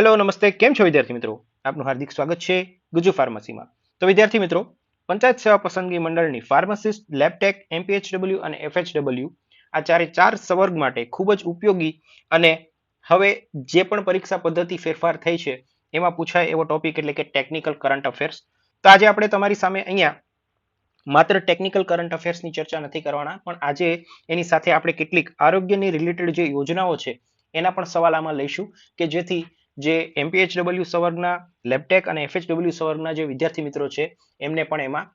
Hello નમસ્તે કેમ છો વિદ્યાર્થી મિત્રો આપનું હાર્દિક સ્વાગત છે ગુજુ ફાર્મસીમાં તો વિદ્યાર્થી મિત્રો પંચાયત સેવા પસંદગી મંડળની ફાર્માસિસ્ટ લેબટેક એમપીએચડબલ્યુ અને એફએચડબલ્યુ આ ચાર સંવર્ગ માટે ખૂબ જ ઉપયોગી અને હવે જે પણ પરીક્ષા પદ્ધતિ ફેરફાર થઈ છે એમાં પૂછાય એવો ટોપિક એટલે કે ટેકનિકલ કરંટ અફેર્સ તો આજે આપણે તમારી સામે અહીંયા માત્ર ટેકનિકલ કરંટ અફેર્સની ચર્ચા નથી કરવાના પણ આજે એની સાથે આપણે કેટલીક આરોગ્યની રિલેટેડ જે યોજનાઓ છે એના પણ સવાલ આમાં લઈશું કે જેથી જે એમપીએચડબલ્યુ સંવર્ગના લેબટેક અને એફએચડબલ્યુ સંવર્ગના જે વિદ્યાર્થી મિત્રો છે એમને પણ એમાં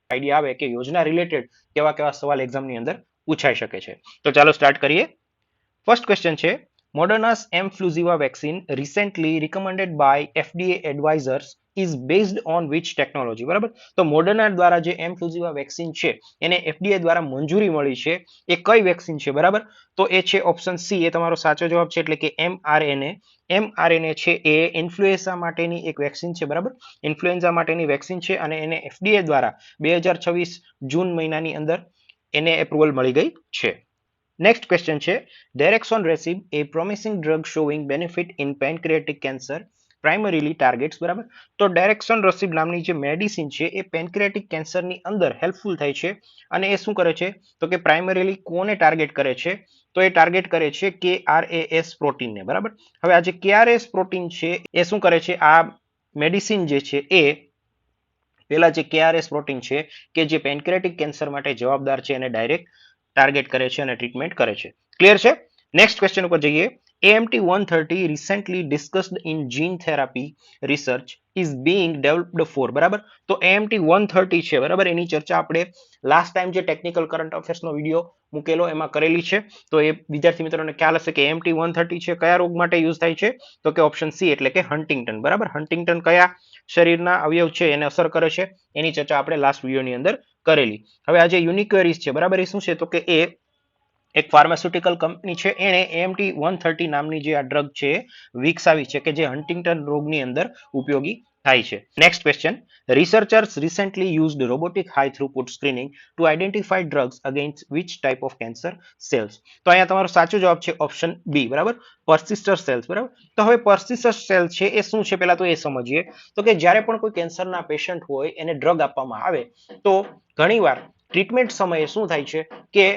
આઈડિયા આવે કે યોજના રિલેટેડ કેવા કેવા સવાલ એક્ઝામની અંદર પૂછાઈ શકે છે તો ચાલો સ્ટાર્ટ કરીએ ફર્સ્ટ ક્વેશ્ચન છે Moderna's mFlusiva vaccine recently recommended by FDA advisors is based on which technology બરાબર તો મોડર્ના દ્વારા જે mFlusiva વેક્સિન છે એને FDA દ્વારા મંજૂરી મળી છે એ કઈ વેક્સિન છે બરાબર તો એ છે ઓપ્શન સી એ તમારો સાચો જવાબ છે એટલે કે mRNA છે એ ઇન્ફ્લુએન્ઝા માટેની એક વેક્સિન છે બરાબર ઇન્ફ્લુએન્ઝા માટેની વેક્સિન છે અને એને FDA દ્વારા 2026 જૂન મહિનાની અંદર એને એપ્રુવલ મળી ગઈ છે નેક્સ્ટ ક્વેશ્ચન છે Daraxonrasib, a promising drug showing benefit in pancreatic cancer, primarily targets બરાબર તો Daraxonrasib નામની જે મેડિસિન છે એ પેન્ક્રિયાટિક કેન્સરની અંદર હેલ્પફુલ થાય છે અને એ શું કરે છે તો કે પ્રાઇમરીલી કોને ટાર્ગેટ કરે છે તો એ ટાર્ગેટ કરે છે KRAS પ્રોટીનને બરાબર હવે આ જે KRAS પ્રોટીન છે એ શું કરે છે આ મેડિસિન જે છે એ પેલા જે KRAS પ્રોટીન છે કે જે પેન્ક્રિયાટિક કેન્સર માટે જવાબદાર છે એને ડાયરેક્ટ ટાર્ગેટ કરે છે અને ટ્રીટમેન્ટ કરે છે ક્લિયર છે નેક્સ્ટ ક્વેશ્ચન ઉપર જઈએ AMT-130 recently discussed in gene therapy research is being developed for બરાબર તો AMT-130 છે બરાબર એની ચર્ચા આપણે લાસ્ટ ટાઈમ જે ટેકનિકલ કરંટ અફેર્સ નો વિડિયો મૂકેલો એમાં કરેલી છે તો એ વિદ્યાર્થી મિત્રોને ખ્યાલ હશે કે AMT-130 છે કયા રોગ માટે યુઝ થાય છે તો કે ઓપ્શન સી એટલે કે હન્ટિંગ્ટન બરાબર હન્ટિંગ્ટન કયા શરીરના અવયવ છે એને અસર કરે છે એની ચર્ચા આપણે લાસ્ટ વિડિયોની અંદર કરેલી હવે આ જે યુનિક્વેરીસ છે બરાબર એ શું છે તો કે એ એક ફાર્માસ્યુટિકલ કંપની છે એણે AMT-130 નામની જે આ ડ્રગ છે વિકસાવી છે કે જે હન્ટિંગ્ટન રોગની અંદર ઉપયોગી થાય છે next question researchers recently used robotic high throughput screening to identify drugs against which type of cancer cells તો અહીંયા તમારો સાચો જવાબ છે ઓપ્શન બી બરાબર પર્સિસ્ટર સેલ્સ બરાબર તો હવે પર્સિસ્ટર સેલ છે એ શું છે પહેલા તો એ સમજીએ તો કે જ્યારે પણ કોઈ કેન્સરના પેશન્ટ હોય એને ડ્રગ આપવામાં આવે તો ઘણીવાર ટ્રીટમેન્ટ સમયે શું થાય છે કે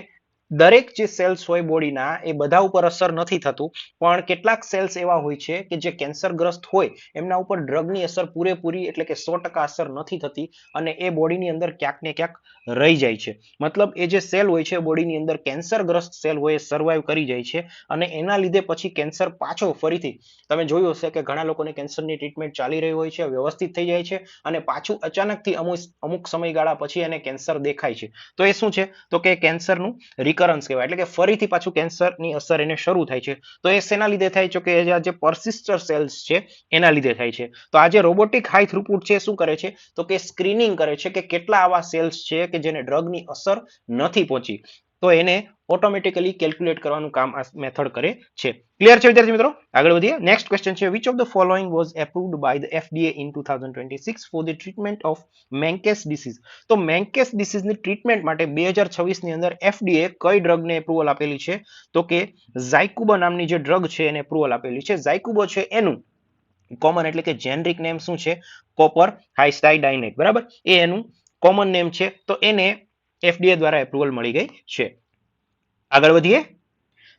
દરેક જે સેલ્સ હોય બોડીના એ બધા ઉપર અસર નથી થતું પણ કેટલાક સેલ્સ એવા હોય છે કે જે કેન્સરગ્રસ્ત હોય એમના ઉપર ડ્રગની અસર પૂરેપૂરી એટલે કે 100% અસર નથી થતી અને એ બોડીની અંદર ક્યાંક ને ક્યાંક રહી જાય છે મતલબ એ જે સેલ હોય છે બોડીની અંદર કેન્સરગ્રસ્ત સેલ હોય એ સર્વાઈવ કરી જાય છે અને એના લીધે પછી કેન્સર પાછો ફરીથી તમે જોયું હશે કે ઘણા લોકોને કેન્સરની ટ્રીટમેન્ટ ચાલી રહી હોય છે વ્યવસ્થિત થઈ જાય છે અને પાછું અચાનકથી અમુક સમયગાળા પછી એને કેન્સર દેખાય છે તો એ શું છે તો કે કેન્સરનું રિકરન્સ કહેવાય એટલે કે ફરીથી પાછું કેન્સરની અસર એને શરૂ થાય છે તો એ શેના લીધે થાય છે કે જે પર્સિસ્ટર સેલ્સ છે એના લીધે થાય છે તો આ જે રોબોટિક હાઈ થ્રુપુટ છે શું કરે છે તો કે સ્ક્રીનિંગ કરે છે કે કેટલા આવા સેલ્સ છે કે જેને ડ્રગની અસર નથી પહોંચી તો એને ઓટોમેટિકલી કેલ્ક્યુલેટ કરવાનું કામ આ મેથડ કરે છે ક્લિયર છે વિદ્યાર્થી મિત્રો આગળ વધીએ નેક્સ્ટ ક્વેશ્ચન છે which of the following was approved by the FDA in 2026 for the treatment of Menkes disease તો મેન્કેસ ડિસીઝની ટ્રીટમેન્ટ માટે 2026 ની અંદર FDA કઈ ડ્રગને એપ્રુવલ આપેલી છે તો કે ઝાયકુબા નામની જે ડ્રગ છે એને એપ્રુવલ આપેલી છે ઝાયકુબો છે એનું કોમન એટલે કે જેનરિક નેમ શું છે કોપર હાઇસ્ટાઇડાઇનેટ બરાબર એ એનું કોમન નેમ છે તો એને FDA દ્વારા એપ્રુવલ મળી ગઈ છે આગળ વધીએ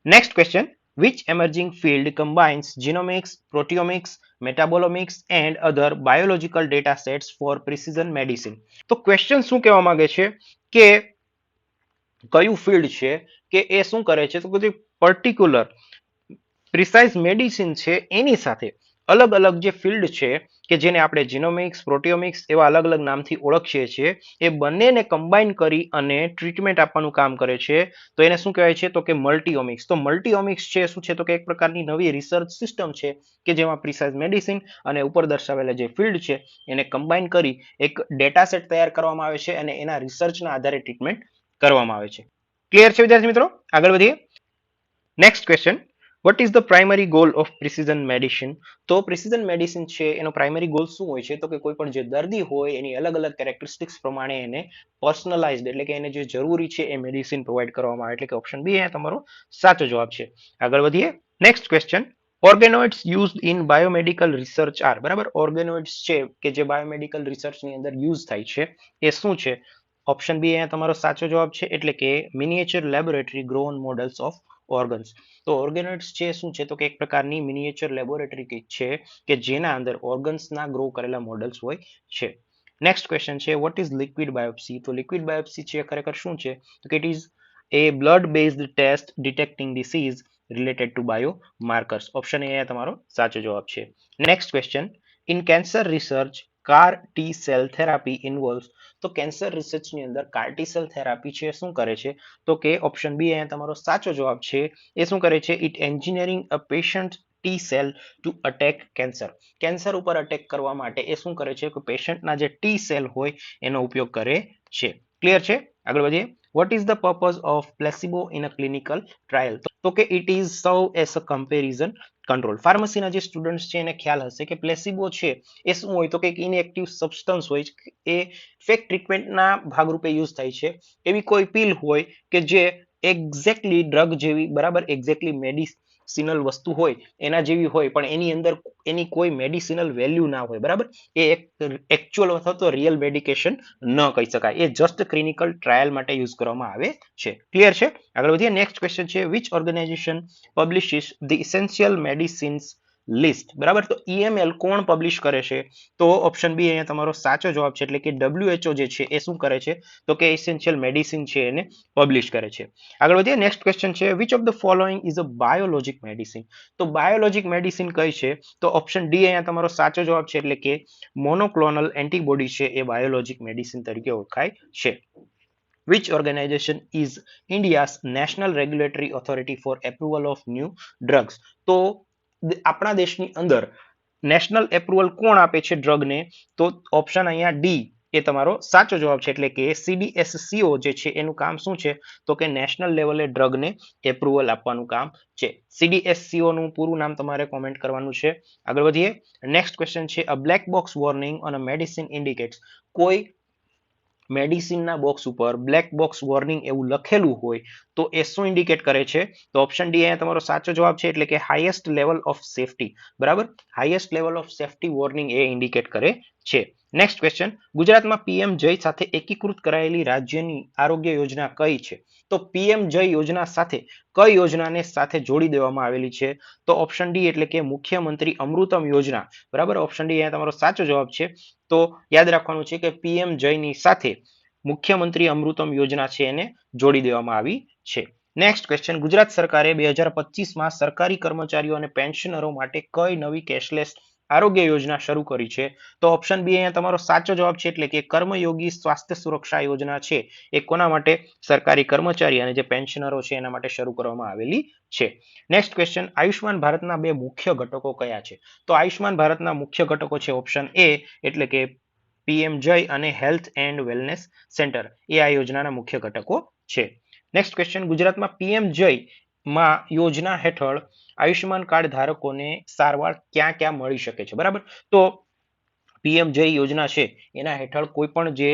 next question which emerging field combines genomics proteomics metabolomics and other biological data sets for precision medicine તો ક્વેશ્ચન શું કહેવા માંગે છે કે કયું ફિલ્ડ છે કે એ શું કરે છે તો બધી પર્ટિક્યુલર પ્રિસાઇઝ મેડિસિન છે એની સાથે અલગ અલગ જે ફિલ્ડ છે કે જેને આપણે જીનોમિક્સ પ્રોટિયોમિક્સ એવા અલગ અલગ નામથી ઓળખીએ છીએ એ બંનેને કમ્બાઈન કરી અને ટ્રીટમેન્ટ આપવાનું કામ કરે છે તો એને શું કહેવાય છે તો કે મલ્ટીઓમિક્સ તો મલ્ટીઓમિક્સ છે શું છે તો કે એક પ્રકારની નવી રિસર્ચ સિસ્ટમ છે કે જેમાં પ્રિસાઇઝ મેડિસિન અને ઉપર દર્શાવેલા જે ફિલ્ડ છે એને કમ્બાઈન કરી એક ડેટા સેટ તૈયાર કરવામાં આવે છે અને એના રિસર્ચના આધારે ટ્રીટમેન્ટ કરવામાં આવે છે ક્લિયર છે વિદ્યાર્થી મિત્રો આગળ વધીએ next question What is the primary goal of precision medicine? તો precision medicine છે એનો primary goal શું હોય છે તો કે કોઈ પણ જે દર્દી હોય એની અલગ અલગ કેરેક્ટરિસ્ટિક્સ પ્રમાણે એને પર્સનલાઇઝ્ડ એટલે કે એને જે જરૂરી છે એ મેડિસિન પ્રોવાઈડ કરવામાં આવે એટલે કે ઓપ્શન બી અહીંયા તમારો સાચો જવાબ છે આગળ વધીએ next question organoids used in biomedical research are, બરાબર, ઓર્ગેનોઇડ્સ છે કે જે બાયોમેડિકલ રિસર્ચની અંદર યુઝ થાય છે એ શું છે? ઓપ્શન બી અહીંયા તમારો સાચો જવાબ છે, એટલે કે miniature laboratory grown models of organs. તો ઓર્ગેનોઇડ્સ છે શું છે? તો કે એક પ્રકારની મિનિએચર લેબોરેટરી છે કે જેના અંદર ઓર્ગન્સના ગ્રો કરેલા મોડલ્સ હોય છે. નેક્સ્ટ ક્વેશ્ચન છે વોટ ઇઝ લિક્વિડ બાયોપ્સી? તો લિક્વિડ બાયોપ્સી છે ખરેખર શું છે? તો કે it is a blood based test detecting disease related to biomarkers. Option A તમારો સાચો જવાબ છે. Next question, in cancer research CAR T cell therapy involves. તો કેન્સર રિસર્ચની અંદર કાર ટી સેલ થેરાપી છે શું કરે છે? તો કે ઓપ્શન બી અહીંયા તમારો સાચો જવાબ છે. એ શું કરે છે? It engineering a patient T cell two attack cancer. Cancer ઉપર અટેક કરવા માટે એ શું કરે છે કે પેશન્ટના જે ટી સેલ હોય એનો ઉપયોગ કરે છે. ક્લિયર છે? આગળ વધીએ. What is the purpose of placebo in a clinical trial? તો કે it is serve as a comparison control. ફાર્મસીના જે સ્ટુડન્ટ્સ છે એને ખ્યાલ હશે કે પ્લેસિબો છે એ શું હોય? તો કે ઇનએક્ટિવ સબસ્ટન્સ હોય, એ ફેક ટ્રીટમેન્ટના ભાગરૂપે યુઝ થાય છે. એવી કોઈ પિલ હોય કે જે એક્ઝેક્ટલી ડ્રગ જેવી, બરાબર, એક્ઝેક્ટલી મેડિસિનલ વસ્તુ હોય એના જેવી હોય, પણ એની અંદર એની કોઈ મેડિસિનલ વેલ્યુ ના હોય, બરાબર, એ એકચ્યુઅલ અથવા તો રિયલ મેડિકેશન ન કહી શકાય. એ જસ્ટ ક્લિનિકલ ટ્રાયલ માટે યુઝ કરવામાં આવે છે. ક્લિયર છે? આગળ વધીએ. નેક્સ્ટ ક્વેશ્ચન છે which organization publishes the essential medicines list? બરાબર, તો EML કોણ પબ્લિશ કરે છે? તો ઓપ્શન બી અહીંયા તમારો સાચો જવાબ છે, એટલે કે WHO જે છે એ શું કરે છે? તો કે ઇસેન્શિયલ મેડિસિન છે એને પબ્લિશ કરે છે. આગળ વધીએ. નેક્સ્ટ ક્વેશ્ચન છે which of the following is a biologic medicine? તો બાયોલોજિક મેડિસિન કઈ છે? તો ઓપ્શન ડી અહીંયા તમારો સાચો જવાબ છે, એટલે કે મોનોક્લોનલ એન્ટીબોડી છે એ બાયોલોજિક મેડિસિન તરીકે ઓળખાય છે. Which organization is India's national regulatory authority for approval of new drugs? તો આપણા દેશની અંદર નેશનલ એપ્રુવલ કોણ આપે છે ડ્રગને? તો ઓપ્શન અહીંયા ડી એ તમારો સાચો જવાબ છે, એટલે કે CDSCO જે છે એનું કામ શું છે? તો કે નેશનલ લેવલે ડ્રગને એપ્રુવલ આપવાનું કામ છે. CDSCO નું પૂરું નામ તમારે કોમેન્ટ કરવાનું છે. આગળ વધીએ. નેક્સ્ટ ક્વેશ્ચન છે a black box warning on a medicine indicates. કોઈ મેડિસિનના બોક્સ ઉપર બ્લેક બોક્સ વોર્નિંગ એવું લખેલું હોય તો એ શું ઇન્ડિકેટ કરે છે? તો ઓપ્શન ડી અહીંયા તમારો સાચો જવાબ છે, એટલે કે હાઈએસ્ટ લેવલ ઓફ સેફટી. બરાબર, highest level of safety warning A indicate કરે છે. નેક્સ્ટ ક્વેશ્ચન, ગુજરાતમાં પીએમ જય સાથે એકીકૃત કરાયેલી રાજ્યની આરોગ્ય યોજના કઈ છે? તો પીએમ જય યોજના સાથે કઈ યોજનાને સાથે જોડી દેવામાં આવેલી છે? તો ઓપ્શન ડી એટલે કે મુખ્યમંત્રી અમૃતમ યોજના. બરાબર, ઓપ્શન ડી અહીંયા તમારો સાચો જવાબ છે. તો યાદ રાખવાનું છે કે પીએમ જયની સાથે મુખ્યમંત્રી અમૃતમ યોજના છે એને જોડી દેવામાં આવી છે. નેક્સ્ટ ક્વેશ્ચન, ગુજરાત સરકારે 2025માં સરકારી કર્મચારીઓ અને પેન્શનરો માટે કઈ નવી કેશલેસ આરોગ્ય યોજના શરૂ કરી છે? તો ઓપ્શન બી અહીંયા તમારો સાચો જવાબ છે, એટલે કે કર્મયોગી સ્વાસ્થ્ય સુરક્ષા યોજના છે એ કોના માટે? સરકારી કર્મચારી અને જે પેન્શનરો છે એના માટે શરૂ કરવામાં આવેલી છે. નેક્સ્ટ ક્વેશ્ચન, આયુષ્માન ભારતના બે મુખ્ય ઘટકો કયા છે? તો આયુષ્માન ભારતના મુખ્ય ઘટકો છે ઓપ્શન એ, એટલે કે પીએમ જય અને હેલ્થ એન્ડ વેલનેસ સેન્ટર એ આ યોજનાના મુખ્ય ઘટકો છે. નેક્સ્ટ ક્વેશ્ચન, ગુજરાતમાં પીએમ જય માં યોજના હેઠળ આયુષ્યમાન કાર્ડ ધારકોને સારવાર ક્યાં ક્યાં મળી શકે છે? બરાબર, તો પીએમ જય યોજના છે એના હેઠળ કોઈ પણ જે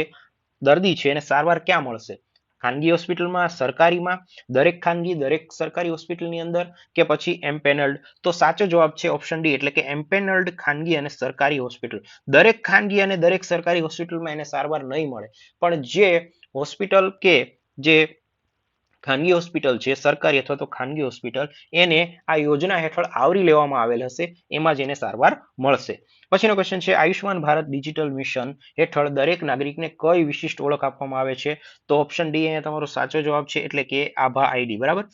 દર્દી છે એને સારવાર ક્યાં મળશે? ખાનગી હોસ્પિટલમાં, સરકારીમાં, દરેક ખાનગી દરેક સરકારી હોસ્પિટલની અંદર, કે પછી એમ્પેનલ્ડ? તો સાચો જવાબ છે ઓપ્શન ડી, એટલે કે એમ્પેનલ્ડ ખાનગી અને સરકારી હોસ્પિટલ. દરેક ખાનગી અને દરેક સરકારી હોસ્પિટલમાં એને સારવાર નહીં મળે, પણ જે હોસ્પિટલ કે જે ખાનગી હોસ્પિટલ છે, સરકારી અથવા તો ખાનગી હોસ્પિટલ, એને આ યોજના હેઠળ આવરી લેવામાં આવેલ હશે, એમાં જ એને સારવાર મળશે. પછીનો ક્વેશ્ચન છે આયુષ્માન ભારત ડિજિટલ મિશન હેઠળ દરેક નાગરિકને કઈ વિશિષ્ટ ઓળખ આપવામાં આવે છે? તો ઓપ્શન ડી અહીંયા તમારો સાચો જવાબ છે, એટલે કે આભા આઈડી. બરાબર,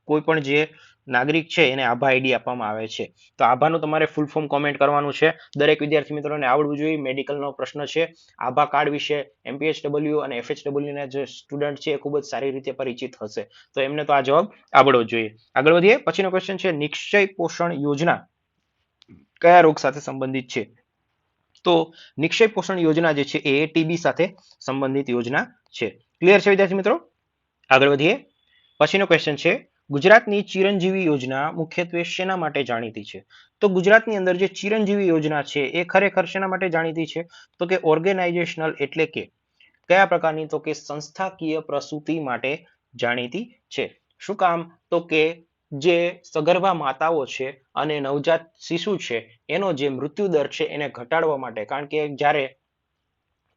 કોઈ પણ જે નાગરિક છે એને આભા આઈડી આપવામાં આવે છે. તો આભાનું તમારે ફૂલ ફોર્મ કોમેન્ટ કરવાનું છે. દરેક વિદ્યાર્થી મિત્રોને આવડવું જોઈએ. મેડિકલનો પ્રશ્ન છે. આભા કાર્ડ વિશે MPHW અને FHW ના જે સ્ટુડન્ટ છે એ ખૂબ જ સારી રીતે પરિચિત હશે, તો એમને તો આ જવાબ આવડવો જોઈએ. આગળ વધીએ. પછીનો ક્વેશ્ચન છે નિશ્ચય પોષણ યોજના કયા રોગ સાથે સંબંધિત છે? તો નિશ્ચય પોષણ યોજના જે છે એ ટીબી સાથે સંબંધિત યોજના છે. ક્લિયર છે વિદ્યાર્થી મિત્રો? આગળ વધીએ. પછીનો ક્વેશ્ચન છે ગુજરાતની ચિરંજીવી યોજના મુખ્યત્વે શેના માટે જાણીતી છે? તો ગુજરાતની અંદર જે ચિરંજીવી યોજના છે એ ખરેખર શેના માટે જાણીતી છે? તો કે ઓર્ગેનાઇઝેશનલ, એટલે કે કયા પ્રકારની? તો કે સંસ્થાકીય પ્રસૂતિ માટે જાણીતી છે. શું કામ? તો કે જે સગર્ભા માતાઓ છે અને નવજાત શિશુ છે એનો જે મૃત્યુ દર છે એને ઘટાડવા માટે, કારણ કે જ્યારે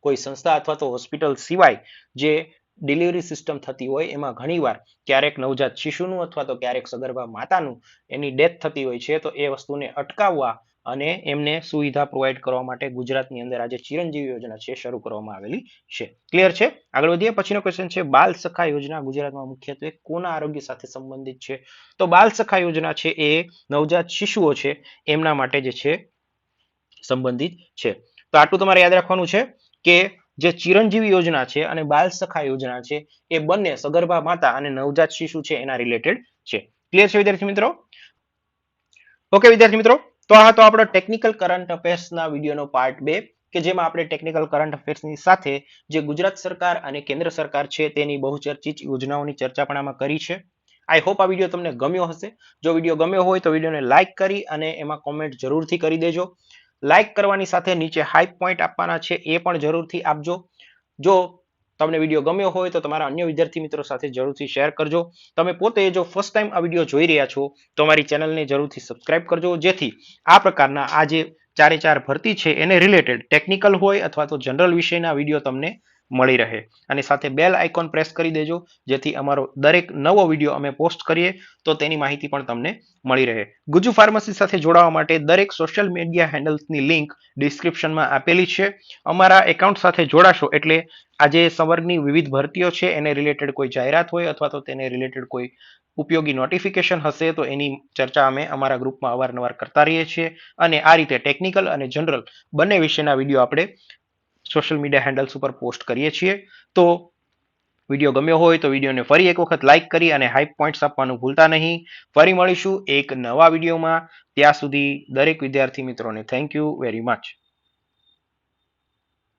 કોઈ સંસ્થા અથવા તો હોસ્પિટલ સિવાય જે ડિલિવરી સિસ્ટમ થતી હોય એમાં ઘણીવાર ક્યારેક નવજાત શિશુનું અથવા તો ક્યારેક સગર્ભા માતાનું એની ડેથ થતી હોય છે. તો એ વસ્તુને અટકાવવા અને એમને સુવિધા પ્રોવાઈડ કરવા માટે ગુજરાતની અંદર આજે ચિરંજીવી યોજના છે શરૂ કરવામાં આવેલી છે. ક્લિયર છે? આગળ વધીએ. પછીનો ક્વેશ્ચન છે, બાલ સખા યોજના ગુજરાતમાં મુખ્યત્વે કોના આરોગ્ય સાથે સંબંધિત છે? તો બાલ સખા યોજના છે એ નવજાત શિશુઓ છે એમના માટે જે છે સંબંધિત છે. તો આટલું તમારે યાદ રાખવાનું છે કે જે ચિરંજીવી યોજના છે અને બાલ સખા યોજના છે એ બંને સગર્ભા માતા અને નવજાત શિશુ છે એના રિલેટેડ છે. ક્લિયર છે વિદ્યાર્થી મિત્રો? ઓકે વિદ્યાર્થી મિત્રો, તો આ હતો આપણો ટેકનિકલ કરંટ અફેર્સના વિડીયોનો પાર્ટ 2 કે જેમાં આપણે ટેકનિકલ કરંટ અફેર્સની સાથે જે ગુજરાત સરકાર અને કેન્દ્ર સરકાર છે તેની બહુચર્ચિત યોજનાઓની ચર્ચા પણ આમાં કરી છે. આઈ હોપ આ વિડીયો તમને ગમ્યો હશે. જો વિડીયો ગમ્યો હોય તો વિડીયોને લાઇક કરી અને એમાં કોમેન્ટ જરૂરથી કરી દેજો. લાઇક કરવાની સાથે નીચે હાઈપ પોઈન્ટ આપવાના છે એ પણ જરૂરથી આપજો. જો તમને વિડીયો ગમ્યો હોય તો તમારા અન્ય વિદ્યાર્થી મિત્રો સાથે જરૂરથી શેર કરજો. તમે પોતે જો ફર્સ્ટ ટાઈમ આ વિડીયો જોઈ રહ્યા છો તો મારી ચેનલને જરૂરથી સબસ્ક્રાઇબ કરજો, જેથી આ પ્રકારના આ જે 4 ભરતી છે એને રિલેટેડ ટેકનિકલ હોય અથવા તો જનરલ વિષયના વિડીયો તમને મળી રહે. અને સાથે બેલ આઇકોન પ્રેસ કરી દેજો, જેથી અમારો દરેક નવો વિડીયો અમે પોસ્ટ કરીએ તો તેની માહિતી પણ તમને મળી રહે. ગુજુ ફાર્મસી સાથે જોડાવા માટે દરેક સોશિયલ મીડિયા હેન્ડલ્સની લિંક ડિસ્ક્રિપ્શનમાં આપેલી છે. અમારા એકાઉન્ટ સાથે જોડાશો એટલે આજે સંવર્ગની વિવિધ ભરતીઓ છે એને રિલેટેડ કોઈ જાહેરાત હોય અથવા તો તેને રિલેટેડ કોઈ ઉપયોગી નોટિફિકેશન હશે તો એની ચર્ચા અમે અમારા ગ્રુપમાં અવારનવાર કરતા રહીએ છીએ. અને આ રીતે ટેકનિકલ અને જનરલ બંને વિષયના વિડીયો આપણે સોશિયલ મીડિયા હેન્ડલ્સ ઉપર પોસ્ટ કરીએ છીએ. તો વિડીયો ગમ્યો હોય તો વિડીયોને ફરી એક વખત લાઇક કરી અને હાઈપ પોઈન્ટ્સ આપવાનું ભૂલતા નહીં. ફરી મળીશું એક નવા વિડીયોમાં. ત્યાં સુધી દરેક વિદ્યાર્થી મિત્રોને થેન્ક યુ વેરી મચ.